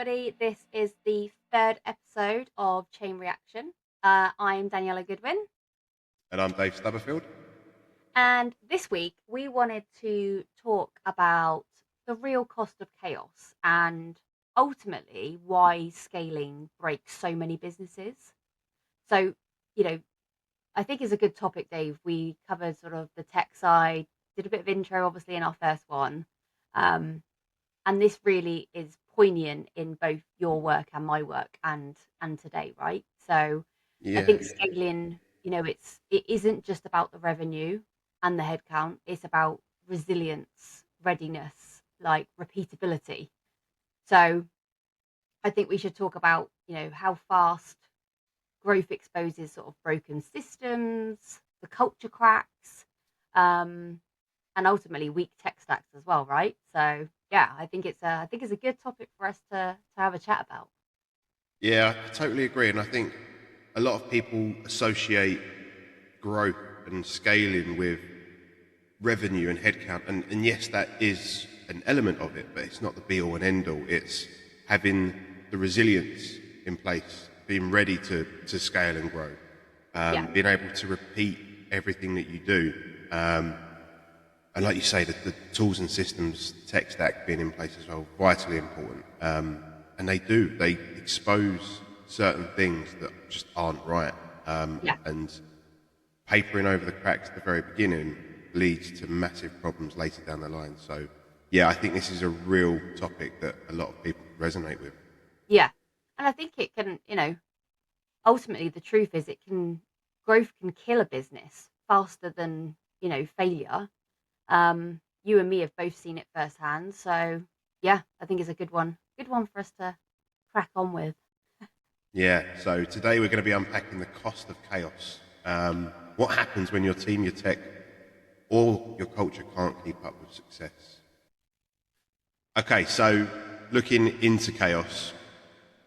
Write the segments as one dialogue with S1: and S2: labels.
S1: everybody. This is the third episode of Chain Reaction. I'm Daniella Goodwin,
S2: And I'm Dave Stubberfield.
S1: and this week we wanted to talk about the real cost of chaos and ultimately why scaling breaks so many businesses. So, you know, I think it's a good topic, Dave. We covered sort of the tech side, did a bit of intro, obviously, in our first one. Um, and this really is poignant in both your work and my work and today, right? So I
S2: Yeah,
S1: think scaling, it isn't just about the revenue and the headcount. It's about resilience, readiness, like repeatability. So I think we should talk about, how fast growth exposes sort of broken systems, the culture cracks, um, and ultimately weak tech stacks as well, right? So yeah, I think it's a good topic for us to have a chat about.
S2: yeah, I totally agree. And I think a lot of people associate growth and scaling with revenue and headcount. And yes, that is an element of it, but it's not the be all and end all. It's having the resilience in place, being ready to scale and grow,
S1: Yeah,
S2: being able to repeat everything that you do. And like you say, the tools and systems, tech stack being in place as well, vitally important. And they expose certain things that just aren't right.
S1: yeah,
S2: And papering over the cracks at the very beginning leads to massive problems later down the line. So, yeah, I think this is a real topic that a lot of people resonate with.
S1: yeah. And I think it can, ultimately the truth is growth can kill a business faster than, failure. You and me have both seen it firsthand. So yeah, I think it's a good one for us to crack on with.
S2: Yeah, so today we're going to be unpacking the cost of chaos. What happens when your team, your tech, or your culture can't keep up with success? Okay, so looking into chaos,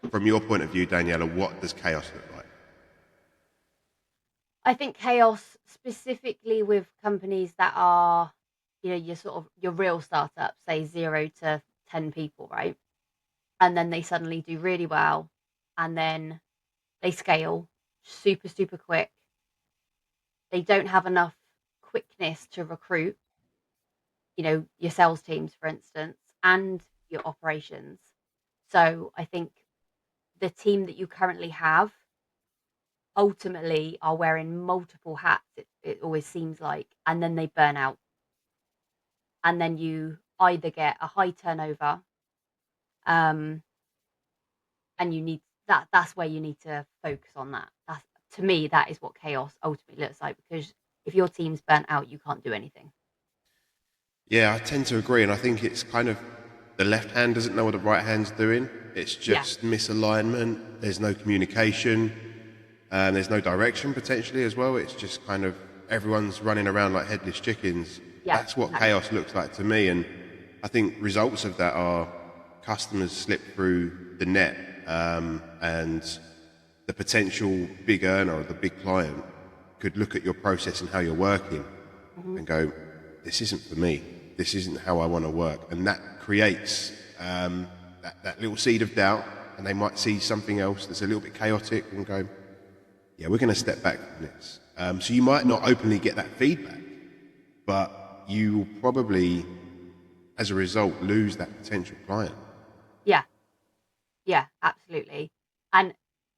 S2: from your point of view, Daniela, what does chaos look like?
S1: I think chaos specifically with companies that are, your sort of your real startup, say 0 to 10 people, right? And then they suddenly do really well, and then they scale super, super quick. They don't have enough quickness to recruit, your sales teams, for instance, and your operations. So I think the team that you currently have ultimately are wearing multiple hats, it always seems like, and then they burn out. And then you either get a high turnover, um, and that's where you need to focus on that. That's, to me, that is what chaos ultimately looks like, because if your team's burnt out, you can't do anything.
S2: Yeah, I tend to agree, and I think it's kind of the left hand doesn't know what the right hand's doing. It's
S1: Yeah,
S2: just misalignment. There's no communication, and there's no direction potentially as well. It's just kind of everyone's running around like headless chickens.
S1: yeah,
S2: That's what
S1: exactly.
S2: chaos looks like to me, and I think results of that are customers slip through the net, and the potential big earner or the big client could look at your process and how you're working
S1: Hmm.
S2: and go, this isn't for me. This isn't how I want to work. And that creates that little seed of doubt. And they might see something else that's a little bit chaotic and go, yeah, we're going to step back from this. So you might not openly get that feedback, but you will probably, as a result, lose that potential client.
S1: Yeah, yeah, absolutely. And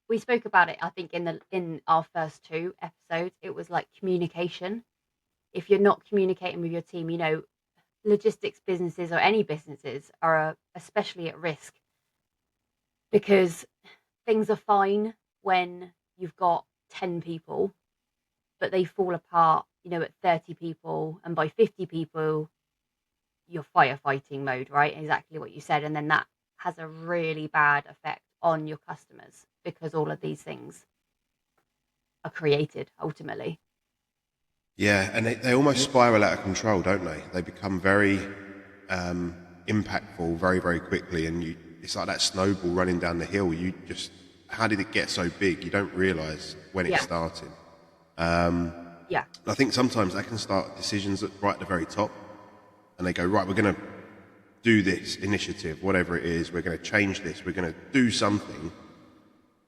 S1: we spoke about it, I think, in our first two episodes. It was like communication. If you're not communicating with your team, logistics businesses or any businesses are especially at risk, because things are fine when you've got 10 people, but they fall apart, at 30 people, and by 50 people, you're firefighting mode, right? Exactly what you said. And then that has a really bad effect on your customers, because all of these things are created ultimately.
S2: Yeah, and they almost spiral out of control, don't they? They become very impactful very, very quickly, and it's like that snowball running down the hill. You just, how did it get so big? You don't realize when it's
S1: Yeah.
S2: starting.
S1: Yeah.
S2: I think sometimes that can start decisions right at the very top, and they go, right, we're going to do this initiative, whatever it is, we're going to change this, we're going to do something.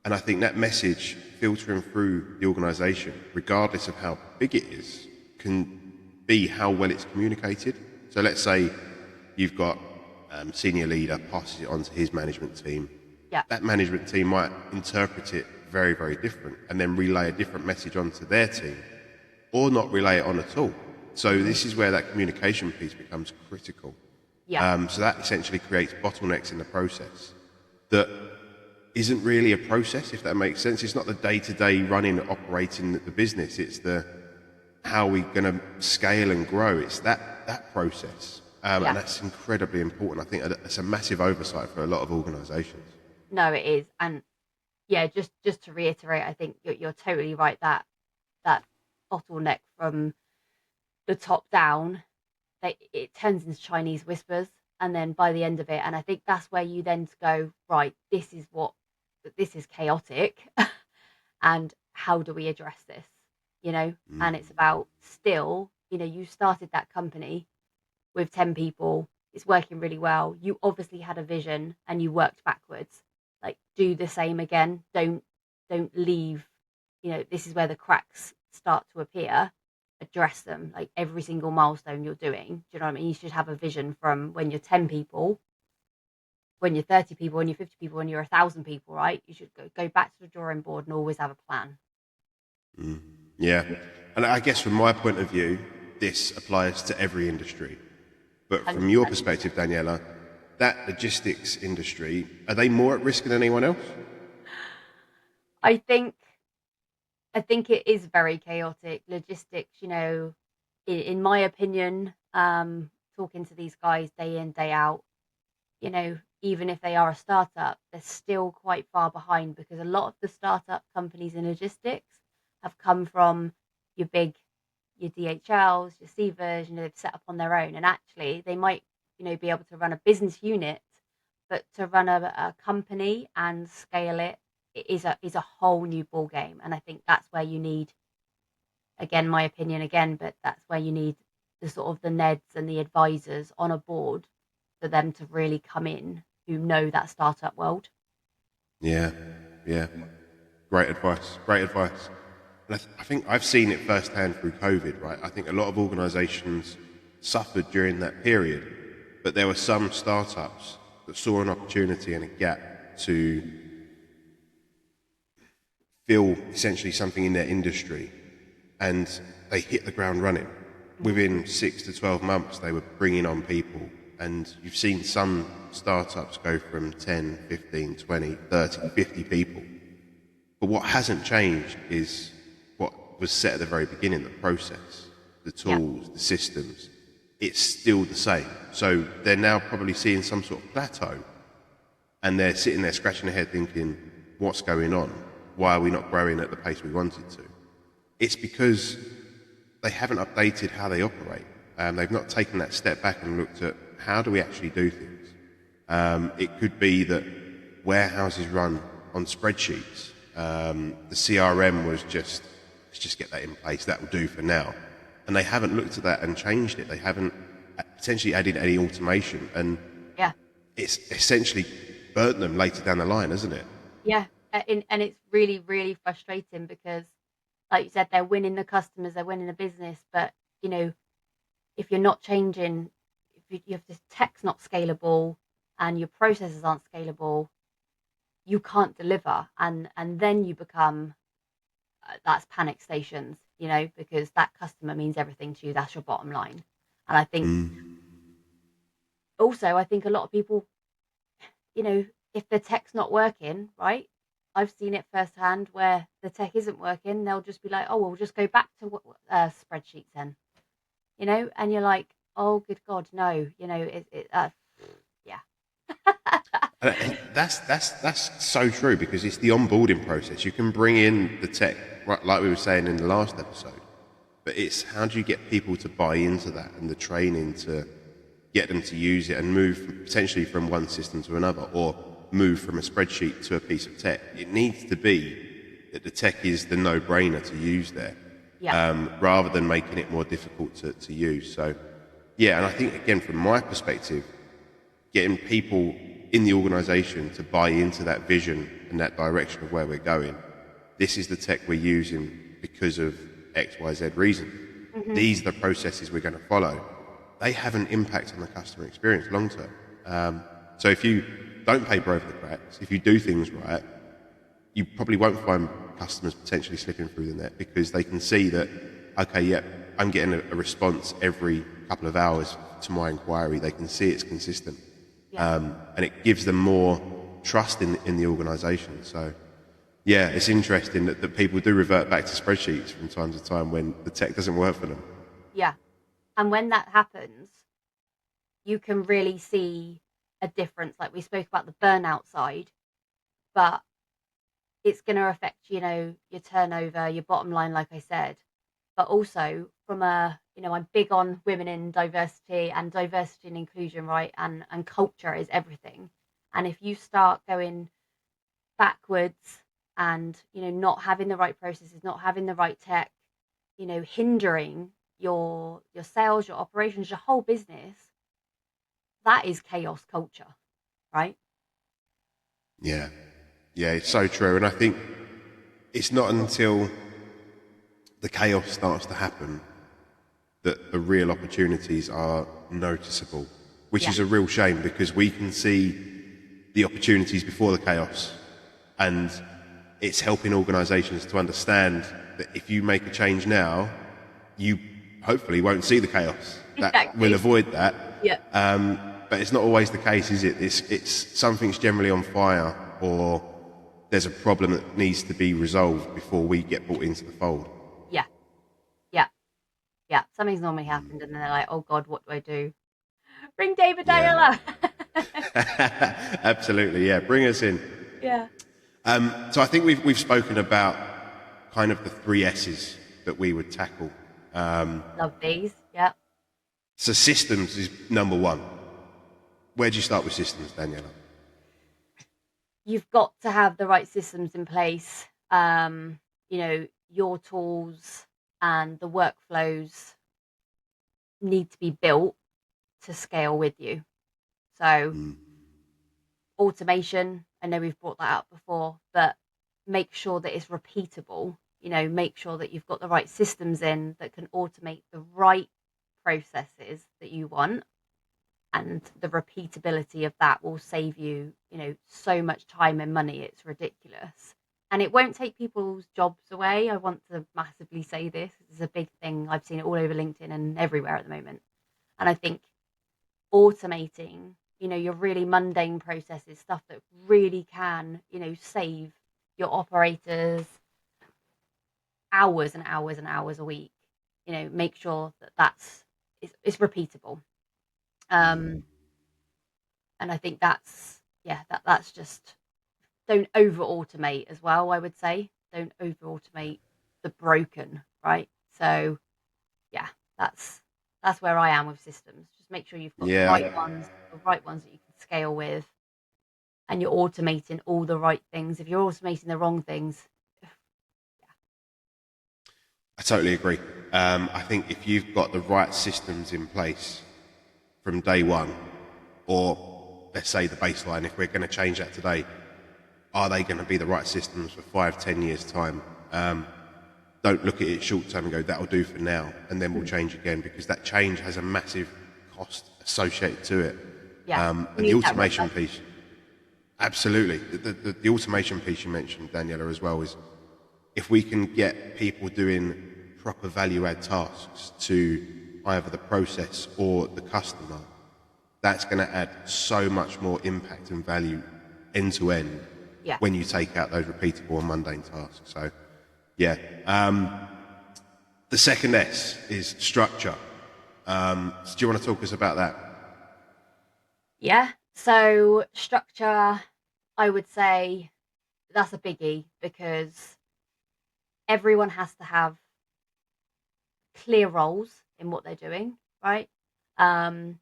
S2: And I think that message filtering through the organisation, regardless of how big it is, can be how well it's communicated. So let's say you've got senior leader passes it on to his management team.
S1: Yeah.
S2: That management team might interpret it very, very different and then relay a different message onto their team or not relay it on at all. So this is where that communication piece becomes critical.
S1: Yeah.
S2: So that essentially creates bottlenecks in the process that isn't really a process, if that makes sense. It's not the day-to-day running, operating the business. It's the how are we going to scale and grow. It's that process. And that's incredibly important. I think it's a massive oversight for a lot of organisations.
S1: No, it is. And yeah, just to reiterate, I think you're totally right that bottleneck from the top down, it turns into Chinese whispers, and then by the end of it, and I think that's where you then go, right, this is chaotic, and how do we address this? And it's about still, you started that company with 10 people, it's working really well. You obviously had a vision and you worked backwards. Like, do the same again. Don't leave. This is where the cracks start to appear. Address them, like every single milestone you're doing. Do you know what I mean? You should have a vision from when you're 10 people, when you're 30 people, when you're 50 people, when you're 1,000 people, right? You should go back to the drawing board and always have a plan.
S2: Yeah. And I guess from my point of view, this applies to every industry. But from
S1: 100%.
S2: your perspective, Daniela, that logistics industry, are they more at risk than anyone else?
S1: I think it is very chaotic. Logistics, in my opinion, talking to these guys day in, day out, even if they are a startup, they're still quite far behind because a lot of the startup companies in logistics have come from your DHLs, your Seavers, they've set up on their own. And actually they might, be able to run a business unit, but to run a company and scale it is a whole new ball game. And I think that's where you need, again, my opinion again, but that's where you need the sort of the Neds and the advisors on a board for them to really come in who know that startup world.
S2: Yeah. Great advice. And I think I've seen it firsthand through COVID, right? I think a lot of organisations suffered during that period, but there were some startups that saw an opportunity and a gap to fill essentially something in their industry, and they hit the ground running. Within 6 to 12 months, they were bringing on people, and you've seen some startups go from 10, 15, 20, 30, 50 people. But what hasn't changed is what was set at the very beginning, the process, the tools, the systems. It's still the same. So they're now probably seeing some sort of plateau, and they're sitting there scratching their head thinking, what's going on? Why are we not growing at the pace we wanted to? It's because they haven't updated how they operate. They've not taken that step back and looked at how do we actually do things. It could be that warehouses run on spreadsheets. The CRM was just, let's just get that in place, that will do for now. And they haven't looked at that and changed it. They haven't potentially added any automation, and it's essentially burnt them later down the line, isn't it?
S1: Yeah. And it's really, really frustrating because, like you said, they're winning the customers, they're winning the business, but if you're not changing, if you have this tech's not scalable and your processes aren't scalable, you can't deliver, and then you become that's panic stations, because that customer means everything to you. That's your bottom line. And I think also, I think a lot of people, if the tech's not working, right? I've seen it firsthand where the tech isn't working. They'll just be like, "Oh, we'll just go back to spreadsheets then," and you're like, "Oh, good God, no!" Yeah.
S2: And that's so true, because it's the onboarding process. You can bring in the tech, right, like we were saying in the last episode, but it's how do you get people to buy into that and the training to get them to use it and move potentially from one system to another, or move from a spreadsheet to a piece of tech. It needs to be that the tech is the no-brainer to use there, rather than making it more difficult to use. So, yeah, and I think, again, from my perspective, getting people in the organization to buy into that vision and that direction of where we're going. This is the tech we're using because of XYZ reason.
S1: Hmm.
S2: These are the processes we're going to follow. They have an impact on the customer experience long term. So if you don't paper over the cracks, if you do things right, you probably won't find customers potentially slipping through the net because they can see that, okay, yeah, I'm getting a response every couple of hours to my inquiry. They can see it's consistent.
S1: Yeah.
S2: And it gives them more trust in the organisation. So, yeah, it's interesting that people do revert back to spreadsheets from time to time when the tech doesn't work for them.
S1: Yeah. And when that happens, you can really see a difference. Like we spoke about the burnout side, but it's going to affect, your turnover, your bottom line, like I said. But also from I'm big on women in diversity and inclusion, right? And culture is everything. And if you start going backwards and, not having the right processes, not having the right tech, hindering your sales, your operations, your whole business, that is chaos culture, right?
S2: Yeah, yeah, it's so true. And I think it's not until the chaos starts to happen that the real opportunities are noticeable, which
S1: Yeah,
S2: is a real shame because we can see the opportunities before the chaos. And it's helping organizations to understand that if you make a change now, you hopefully won't see the chaos. That will
S1: exactly.
S2: avoid that.
S1: Yeah.
S2: But it's not always the case, is it? It's something's generally on fire or there's a problem that needs to be resolved before we get brought into the fold.
S1: Yeah. Yeah. Yeah. Something's normally happened, and then they're like, "Oh God, what do I do? Ring David
S2: Yeah.
S1: Diella."
S2: Absolutely, yeah. Bring us in.
S1: Yeah.
S2: So I think we've spoken about kind of the three S's that we would tackle.
S1: Love these. Yeah.
S2: So systems is number one. Where do you start with systems, Daniela?
S1: You've got to have the right systems in place. Your tools and the workflows need to be built to scale with you. So automation, I know we've brought that up before, but make sure that it's repeatable. Make sure that you've got the right systems in that can automate the right processes that you want. And the repeatability of that will save you, so much time and money. It's ridiculous. And it won't take people's jobs away. I want to massively say this. This is a big thing. I've seen it all over LinkedIn and everywhere at the moment. And I think automating, your really mundane processes, stuff that really can, save your operators hours and hours and hours a week. Make sure that it's repeatable. Um, and I think that's just, don't over automate as well. I would say don't over automate the broken, right? So yeah, that's where I am with systems. Just make sure you've got
S2: Yeah,
S1: the right ones that you can scale with, and you're automating all the right things. If you're automating the wrong things,
S2: I totally agree. I think if you've got the right systems in place from day one, or let's say the baseline, if we're going to change that today, are they going to be the right systems for 5, 10 years time? Don't look at it short term and go, that'll do for now, and then we'll change again because that change has a massive cost associated to it.
S1: yeah, you
S2: And the
S1: need that
S2: automation
S1: robust.
S2: piece, absolutely. The automation piece you mentioned, Daniela, as well, is if we can get people doing proper value add tasks to either the process or the customer, that's going to add so much more impact and value end to end
S1: Yeah.
S2: when you take out those repeatable and mundane tasks. So, yeah. The second S is structure. So do you want to talk to us about that?
S1: Yeah. So structure, I would say that's a biggie because everyone has to have clear roles in what they're doing, right? Um,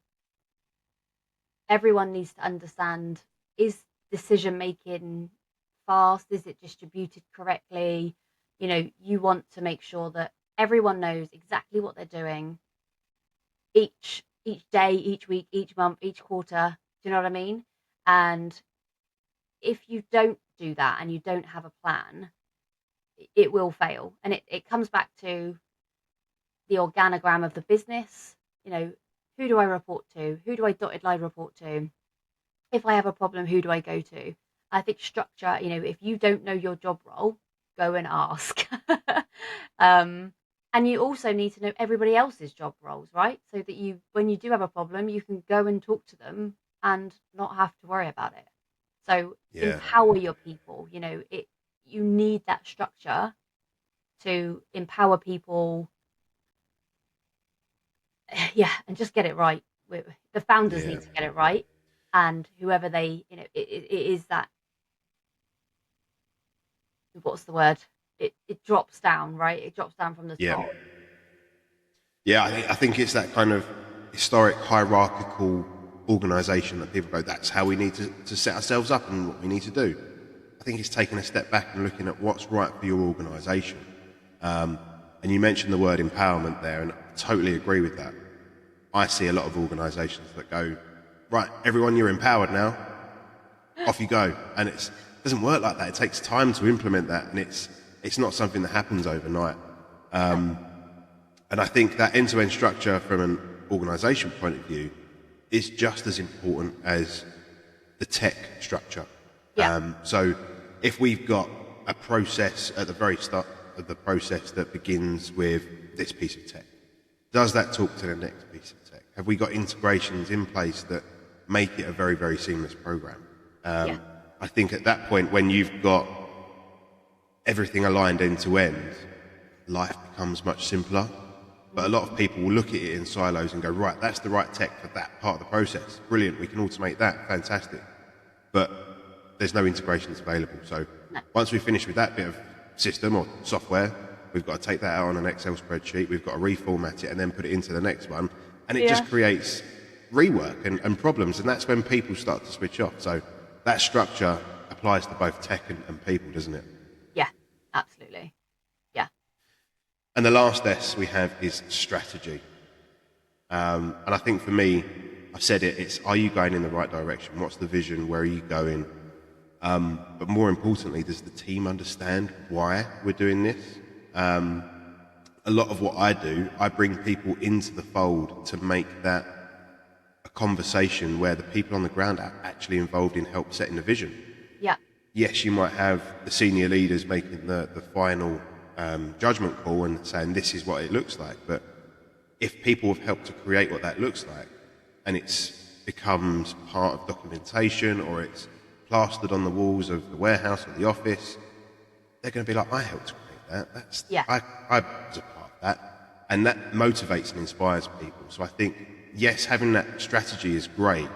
S1: Everyone needs to understand, is decision making fast? Is it distributed correctly? You want to make sure that everyone knows exactly what they're doing each day, each week, each month, each quarter. Do you know what I mean? And if you don't do that and you don't have a plan, it will fail. And it comes back to the organogram of the business. You know, who do I report to? Who do I dotted line report to? If I have a problem, who do I go to? I think structure, if you don't know your job role, go and ask. um, and you also need to know everybody else's job roles, right? So that when you do have a problem, you can go and talk to them and not have to worry about it. So
S2: Yeah,
S1: empower your people. You need that structure to empower people. Yeah, and just get it right. The founders
S2: yeah,
S1: need to get it right, and whoever it is that, what's the word? It drops down, right? It drops down from the
S2: yeah.
S1: top.
S2: Yeah, I think it's that kind of historic hierarchical organisation that people go, that's how we need to set ourselves up and what we need to do. I think it's taking a step back and looking at what's right for your organisation. And you mentioned the word empowerment there, and I totally agree with that. I see a lot of organisations that go, right, everyone, you're empowered now, off you go. And it doesn't work like that. It takes time to implement that, and it's not something that happens overnight.
S1: No.
S2: And I think that end-to-end structure from an organisation point of view is just as important as the tech structure.
S1: Yeah.
S2: So if we've got a process at the very start of the process that begins with this piece of tech, does that talk to the next piece of tech? Have we got integrations in place that make it a very, very seamless program?
S1: Yeah.
S2: I think at that point, when you've got everything aligned end to end, life becomes much simpler. But a lot of
S1: Mhm.
S2: people will look at it in silos and go, right, that's the right tech for that part of the process. Brilliant, we can automate that, fantastic. But there's no integrations available. So
S1: No.
S2: once we finish with that bit of system or software, we've got to take that out on an Excel spreadsheet, we've got to reformat it and then put it into the next one. And it just
S1: Yeah.
S2: creates rework and problems. And that's when people start to switch off. So that structure applies to both tech and people, doesn't it?
S1: Yeah. Absolutely. Yeah.
S2: And the last S we have is strategy. And I think for me, I've said it, it's are you going in the right direction? What's the vision? Where are you going? But more importantly, does the team understand why we're doing this? A lot of what I do, I bring people into the fold to make that a conversation where the people on the ground are actually involved in help setting the vision.
S1: Yeah.
S2: Yes, you might have the senior leaders making the final judgment call and saying this is what it looks like, but if people have helped to create what that looks like and it's becomes part of documentation or it's plastered on the walls of the warehouse or the office, they're going to be like, I helped create that.
S1: Yeah.
S2: I was a part of that. And that motivates and inspires people. So I think, yes, having that strategy is great,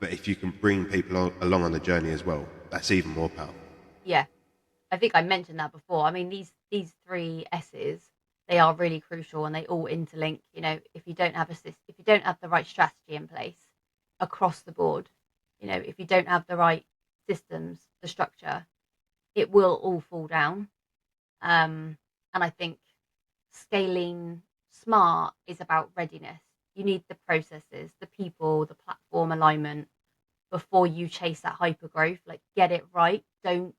S2: but if you can bring people along on the journey as well, that's even more powerful.
S1: Yeah. I think I mentioned that before. I mean, these three S's, they are really crucial and they all interlink. If you don't have if you don't have the right strategy in place across the board, if you don't have the right systems, the structure, it will all fall down. And I think scaling smart is about readiness. You need the processes, the people, the platform alignment before you chase that hyper growth. Like, get it right. Don't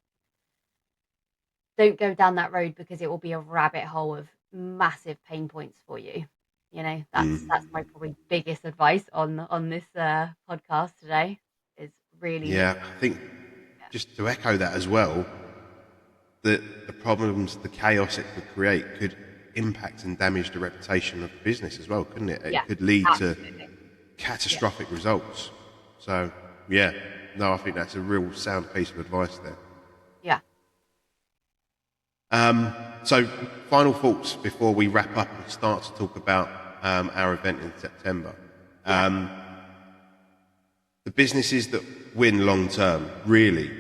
S1: go down that road because it will be a rabbit hole of massive pain points for you. That's my probably biggest advice on this podcast today is really.
S2: Yeah, I think just to echo that as well, the problems, the chaos it could create could impact and damage the reputation of the business as well, couldn't it?
S1: Yeah,
S2: It could lead to
S1: absolutely. Yeah,
S2: catastrophic results. So, yeah, no, I think that's a real sound piece of advice there.
S1: yeah,
S2: So, final thoughts before we wrap up and start to talk about our event in September.
S1: yeah,
S2: The businesses that win long term, really,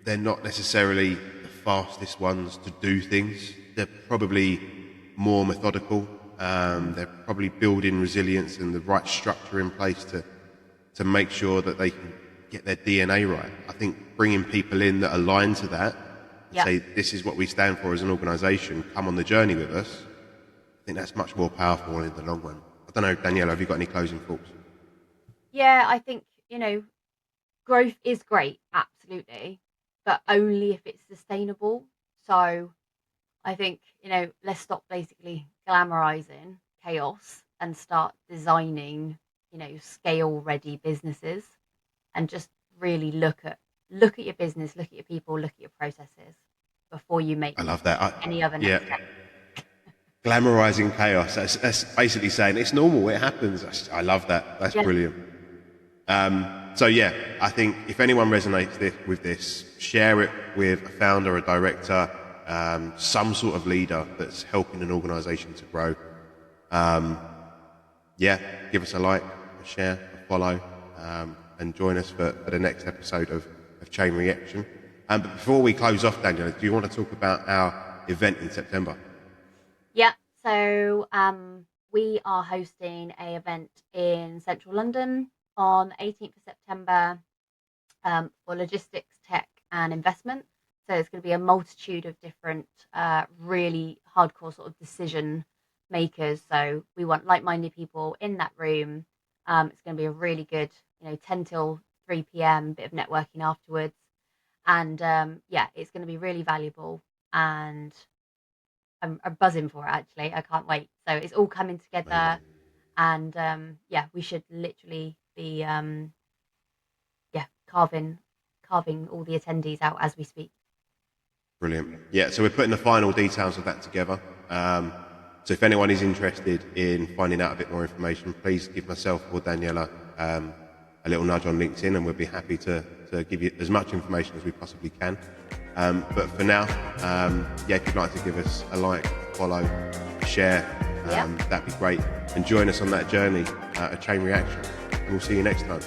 S2: they're not necessarily the fastest ones to do things. They're probably more methodical. They're probably building resilience and the right structure in place to make sure that they can get their DNA right. I think bringing people in that align to that and
S1: yeah.
S2: say, this is what we stand for as an organisation, come on the journey with us, I think that's much more powerful in the long run. I don't know, Daniella, have you got any closing thoughts?
S1: Yeah, I think growth is great, absolutely, but only if it's sustainable. So I think, let's stop basically glamorizing chaos and start designing, scale ready businesses, and just really look at your business, look at your people, look at your processes before you make
S2: I love that.
S1: any other
S2: Yeah,
S1: next step.
S2: glamorizing chaos. That's basically saying it's normal. It happens. I love that. That's
S1: Yeah.
S2: brilliant. So yeah, I think if anyone resonates with this, share it with a founder, a director, some sort of leader that's helping an organisation to grow. Yeah, give us a like, a share, a follow, and join us for the next episode of Chain Reaction. But before we close off, Daniel, do you want to talk about our event in September?
S1: Yeah. So we are hosting a event in central London on 18th of September, for logistics, tech, and investment. So it's going to be a multitude of different, really hardcore sort of decision makers. So we want like-minded people in that room. It's going to be a really good, 10 till 3 p.m. bit of networking afterwards, and yeah, it's going to be really valuable. And I'm buzzing for it. Actually, I can't wait. So it's all coming together,
S2: Amazing.
S1: and yeah, we should literally be yeah, carving all the attendees out as we speak.
S2: Brilliant. Yeah, so we're putting the final details of that together. So if anyone is interested in finding out a bit more information, please give myself or Daniela a little nudge on LinkedIn, and we'll be happy to give you as much information as we possibly can. But for now, yeah, if you'd like to give us a like, follow, share,
S1: Yeah.
S2: that'd be great. And join us on that journey, a chain reaction. And we'll see you next time.